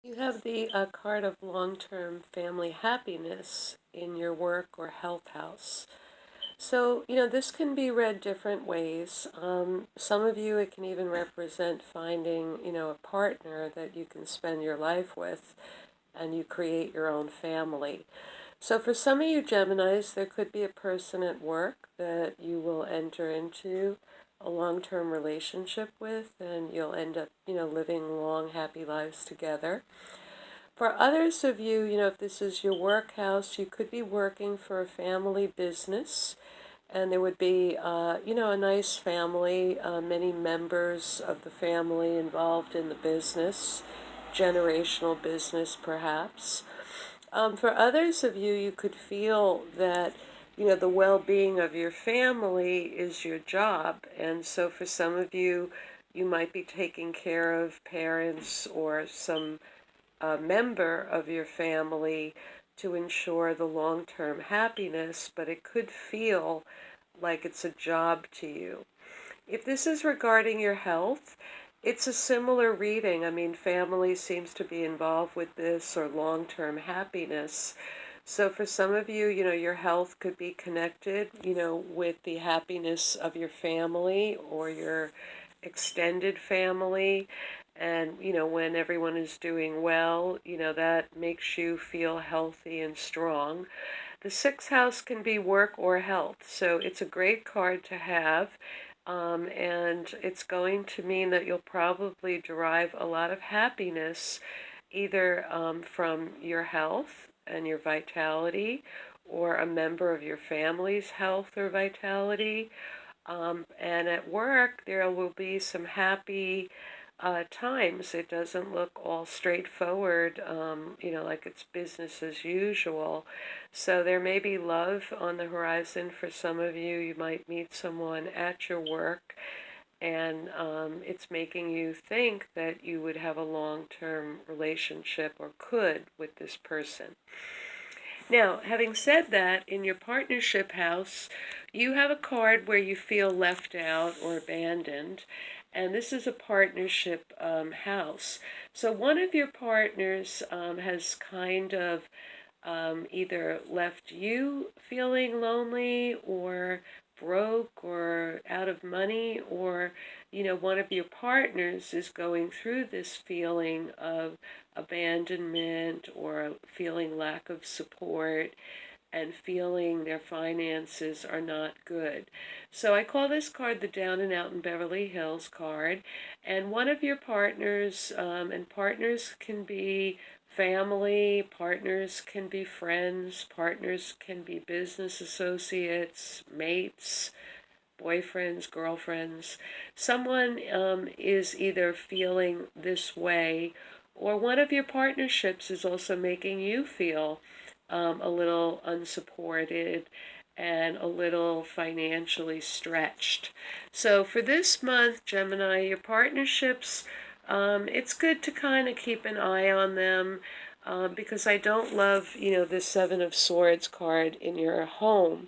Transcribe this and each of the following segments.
You have the card of long-term family happiness in your work or health house. So, this can be read different ways. Some of you, it can even represent finding, a partner that you can spend your life with and you create your own family. So, for some of you Geminis, there could be a person at work that you will enter into a long-term relationship with, and you'll end up, living long, happy lives together. For others of you, if this is your work house, you could be working for a family business, and there would be, a nice family, many members of the family involved in the business, generational business perhaps. For others of you, you could feel that, the well-being of your family is your job. And so for some of you, you might be taking care of parents or some member of your family to ensure the long-term happiness, but it could feel like it's a job to you. If this is regarding your health, it's a similar reading. I mean, family seems to be involved with this, or long-term happiness. So for some of you, your health could be connected, with the happiness of your family or your extended family. And, when everyone is doing well, that makes you feel healthy and strong. The sixth house can be work or health, so it's a great card to have. And it's going to mean that you'll probably derive a lot of happiness either from your health and your vitality, or a member of your family's health or vitality. And at work, there will be some happy times. It doesn't look all straightforward, like it's business as usual. So there may be love on the horizon for some of you. You might meet someone at your work, and it's making you think that you would have a long-term relationship or could with this person. Now, having said that, in your partnership house, you have a card where you feel left out or abandoned, and this is a partnership house. So one of your partners has kind of either left you feeling lonely or broke or out of money, or one of your partners is going through this feeling of abandonment or feeling lack of support and feeling their finances are not good. So I call this card the Down and Out in Beverly Hills card. And one of your partners, and partners can be family, partners can be friends, partners can be business associates, mates, boyfriends, girlfriends. Someone is either feeling this way, or one of your partnerships is also making you feel a little unsupported and a little financially stretched. So for this month, Gemini, your partnerships, it's good to kind of keep an eye on them, because I don't love, the Seven of Swords card in your home.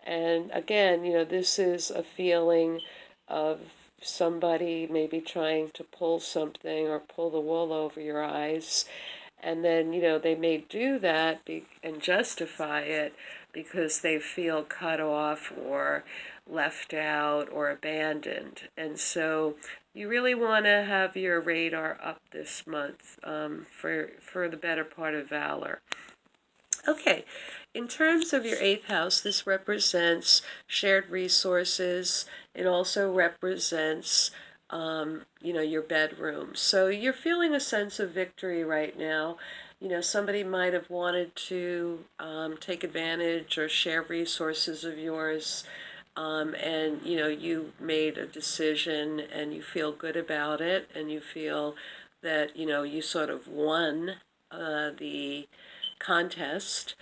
And again, this is a feeling of somebody maybe trying to pull something or pull the wool over your eyes. And then, they may do that and justify it because they feel cut off or left out or abandoned. And so you really want to have your radar up this month, for the better part of Valor. Okay, in terms of your eighth house, this represents shared resources. It also represents, your bedroom. So you're feeling a sense of victory right now. Somebody might have wanted to take advantage or share resources of yours, and you made a decision and you feel good about it, and you feel that you sort of won the contest.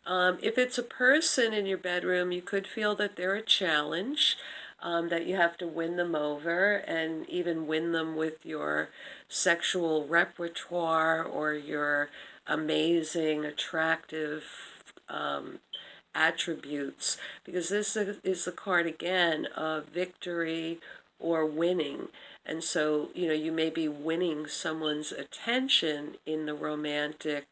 If it's a person in your bedroom, you could feel that they're a challenge, that you have to win them over, and even win them with your sexual repertoire or your amazing, attractive attributes, because this is the card again of victory or winning. And so, you may be winning someone's attention in the romantic,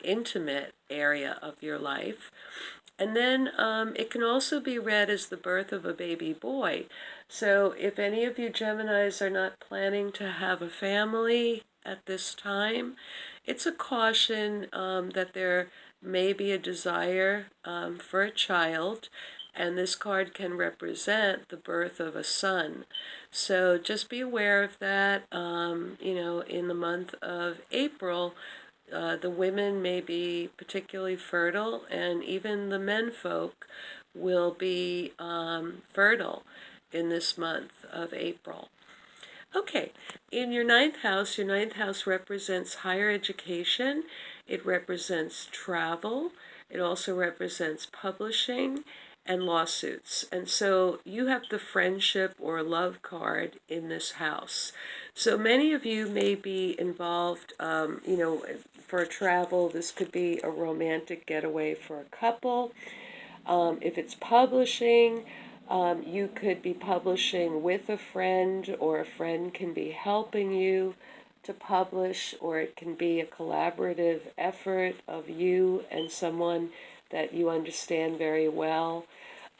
intimate area of your life. And then it can also be read as the birth of a baby boy. So if any of you Geminis are not planning to have a family at this time, it's a caution that there may be a desire for a child, and this card can represent the birth of a son. So just be aware of that. In the month of April, the women may be particularly fertile, and even the men folk will be fertile in this month of April. Okay, in your ninth house represents higher education. It represents travel. It also represents publishing and lawsuits. And so you have the friendship or love card in this house. So many of you may be involved, for travel. This could be a romantic getaway for a couple. If it's publishing, you could be publishing with a friend, or a friend can be helping you to publish, or it can be a collaborative effort of you and someone that you understand very well.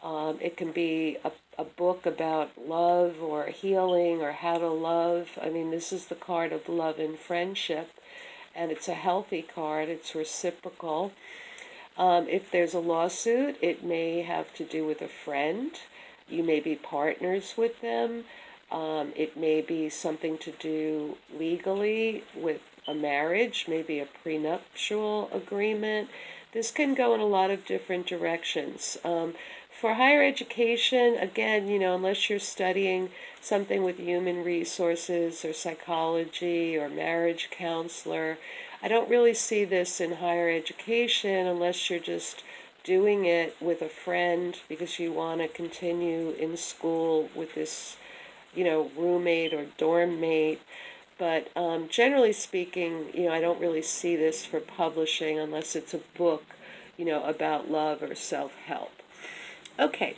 It can be a book about love or healing or how to love. I mean, this is the card of love and friendship, and it's a healthy card. It's reciprocal. If there's a lawsuit, it may have to do with a friend. You may be partners with them. It may be something to do legally with a marriage, maybe a prenuptial agreement. This can go in a lot of different directions. For higher education, again, unless you're studying something with human resources or psychology or marriage counselor, I don't really see this in higher education unless you're just doing it with a friend because you want to continue in school with this, roommate or dorm mate. But generally speaking, I don't really see this for publishing unless it's a book, about love or self-help. Okay,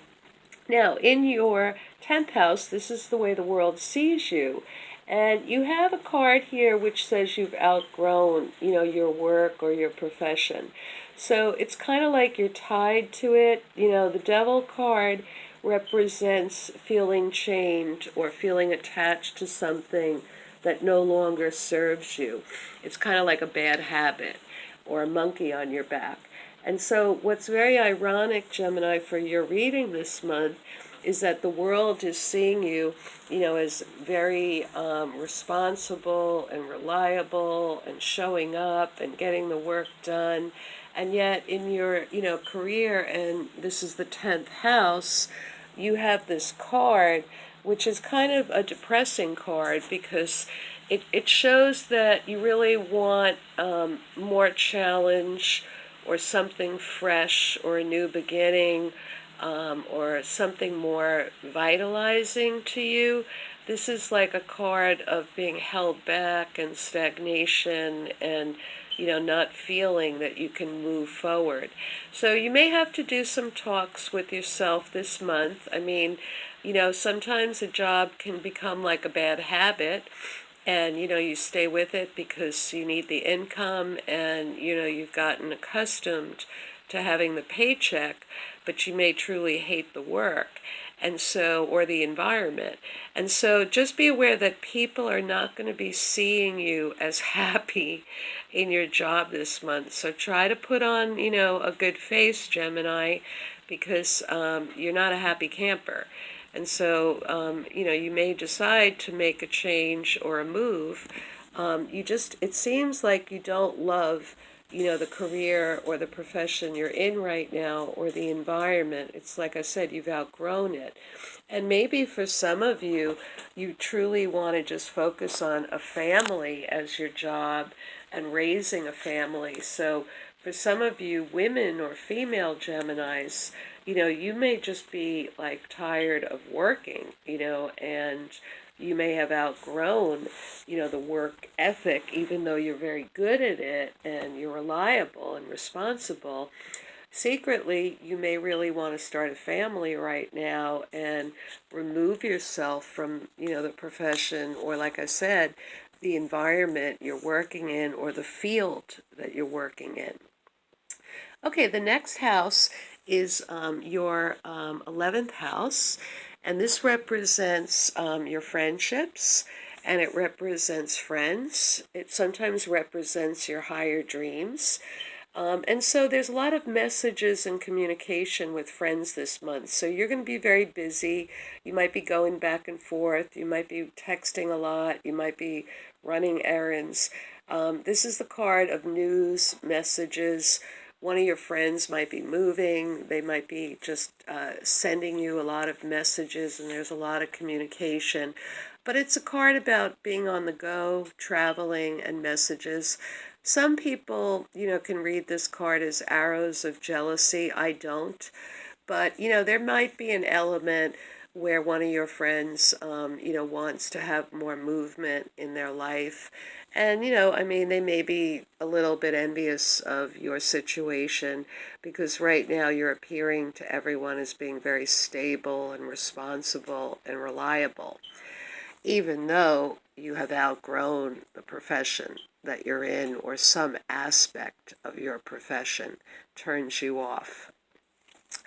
now in your 10th house, this is the way the world sees you. And you have a card here which says you've outgrown, your work or your profession. So it's kind of like you're tied to it. The devil card represents feeling chained or feeling attached to something that no longer serves you. It's kind of like a bad habit or a monkey on your back. And so what's very ironic, Gemini, for your reading this month is that the world is seeing you, as very responsible and reliable and showing up and getting the work done. And yet in your, career, and this is the 10th house, you have this card, which is kind of a depressing card because it shows that you really want more challenge or something fresh or a new beginning, or something more vitalizing to you. This is like a card of being held back and stagnation and, not feeling that you can move forward. So you may have to do some talks with yourself this month. I mean, sometimes a job can become like a bad habit, and you stay with it because you need the income, and you've gotten accustomed to having the paycheck, but you may truly hate the work, and so, or the environment. And so just be aware that people are not going to be seeing you as happy in your job this month. So try to put on, a good face, Gemini, because you're not a happy camper. And so, you may decide to make a change or a move. It seems like you don't love, the career or the profession you're in right now or the environment. It's like I said, you've outgrown it. And maybe for some of you, you truly want to just focus on a family as your job and raising a family. So for some of you, women or female Geminis, you may just be like tired of working, and you may have outgrown, the work ethic, even though you're very good at it and you're reliable and responsible. secretly, you may really want to start a family right now and remove yourself from, the profession, or like I said, the environment you're working in or the field that you're working in. Okay, the next house is your 11th house, and this represents your friendships, and it represents friends. It sometimes represents your higher dreams. And so there's a lot of messages and communication with friends this month. So you're going to be very busy. You might be going back and forth. You might be texting a lot. You might be running errands. This is the card of news, messages. One of your friends might be moving. They might be just sending you a lot of messages, and there's a lot of communication. But it's a card about being on the go, traveling, and messages. Some people, can read this card as arrows of jealousy. I don't. But, there might be an element where one of your friends, wants to have more movement in their life. And, they may be a little bit envious of your situation because right now you're appearing to everyone as being very stable and responsible and reliable, even though you have outgrown the profession that you're in, or some aspect of your profession turns you off.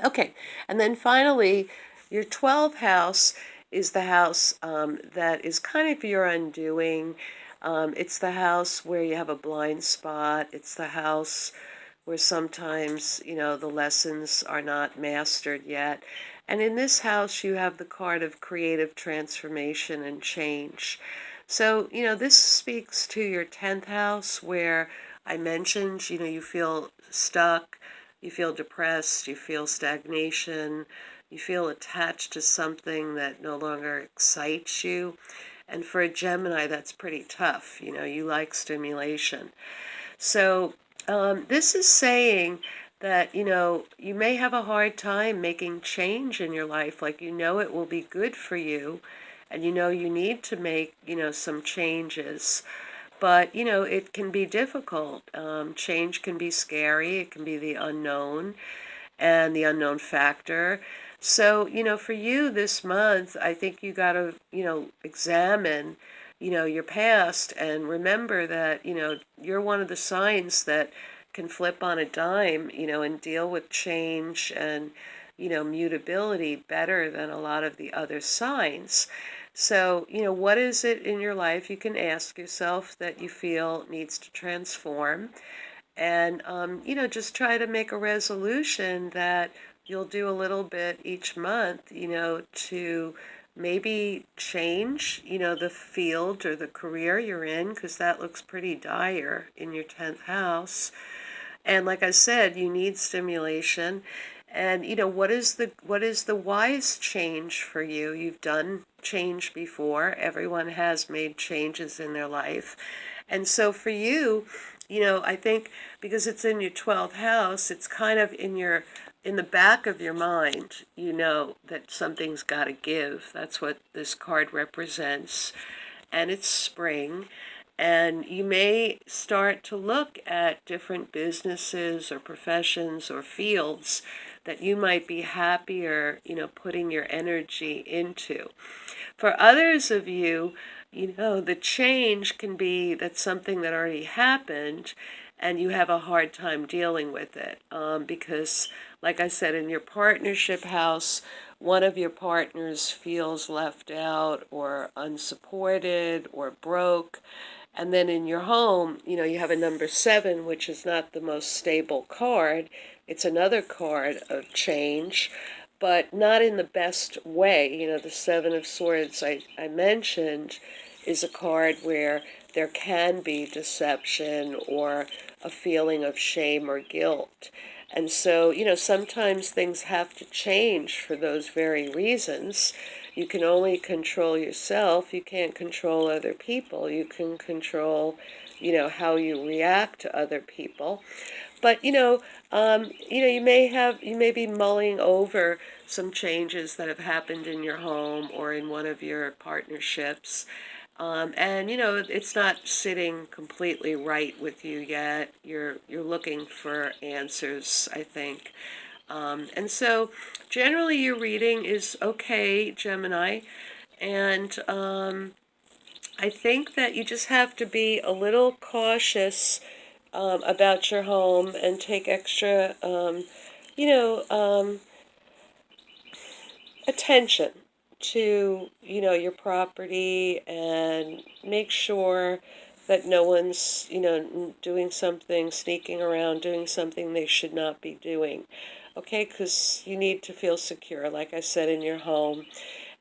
Okay, and then finally, your 12th house is the house that is kind of your undoing. It's the house where you have a blind spot. It's the house where sometimes, the lessons are not mastered yet. And in this house, you have the card of creative transformation and change. So, this speaks to your 10th house where I mentioned, you feel stuck, you feel depressed, you feel stagnation, you feel attached to something that no longer excites you. And for a Gemini, that's pretty tough. You like stimulation. So this is saying that, you may have a hard time making change in your life. Like, it will be good for you, and you need to make, some changes. But, it can be difficult. Change can be scary. It can be the unknown and the unknown factor. So, for you this month, I think you got to, examine, your past and remember that, you're one of the signs that can flip on a dime, and deal with change and, mutability better than a lot of the other signs. So, what is it in your life you can ask yourself that you feel needs to transform? And, just try to make a resolution that you'll do a little bit each month, to maybe change, the field or the career you're in, because that looks pretty dire in your 10th house. And like I said, you need stimulation. And what is the wise change for you? You've done change before. Everyone has made changes in their life. And so for you, I think because it's in your 12th house, it's kind of in the back of your mind, that something's got to give. That's what this card represents. And it's spring. And you may start to look at different businesses or professions or fields that you might be happier, putting your energy into. For others of you, the change can be that something that already happened and you have a hard time dealing with it. Because, like I said, in your partnership house, one of your partners feels left out or unsupported or broke. And then in your home, you have a number 7, which is not the most stable card. It's another card of change, but not in the best way. The 7 of Swords I mentioned is a card where there can be deception or a feeling of shame or guilt. And so, sometimes things have to change for those very reasons. You can only control yourself. You can't control other people. You can control, how you react to other people. But, you may be mulling over some changes that have happened in your home or in one of your partnerships. And it's not sitting completely right with you yet. You're looking for answers, I think. And so generally your reading is okay, Gemini. And I think that you just have to be a little cautious about your home and take extra, you know, um, attention to, your property, and make sure that no one's, doing something, sneaking around, doing something they should not be doing. Okay, because you need to feel secure, like I said, in your home.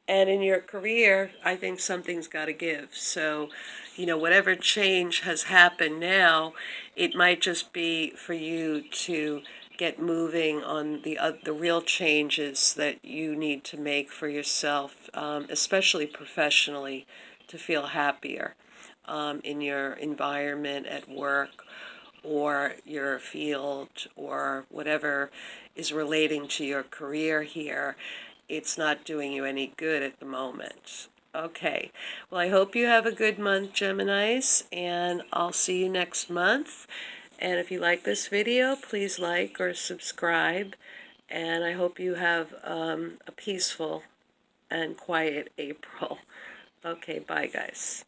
And in your career, I think something's got to give. So, whatever change has happened now, it might just be for you to get moving on the real changes that you need to make for yourself, especially professionally, to feel happier in your environment at work or your field or whatever is relating to your career here. It's not doing you any good at the moment. Okay, well, I hope you have a good month, Geminis, and I'll see you next month. And if you like this video, please like or subscribe. And I hope you have a peaceful and quiet April. Okay, bye, guys.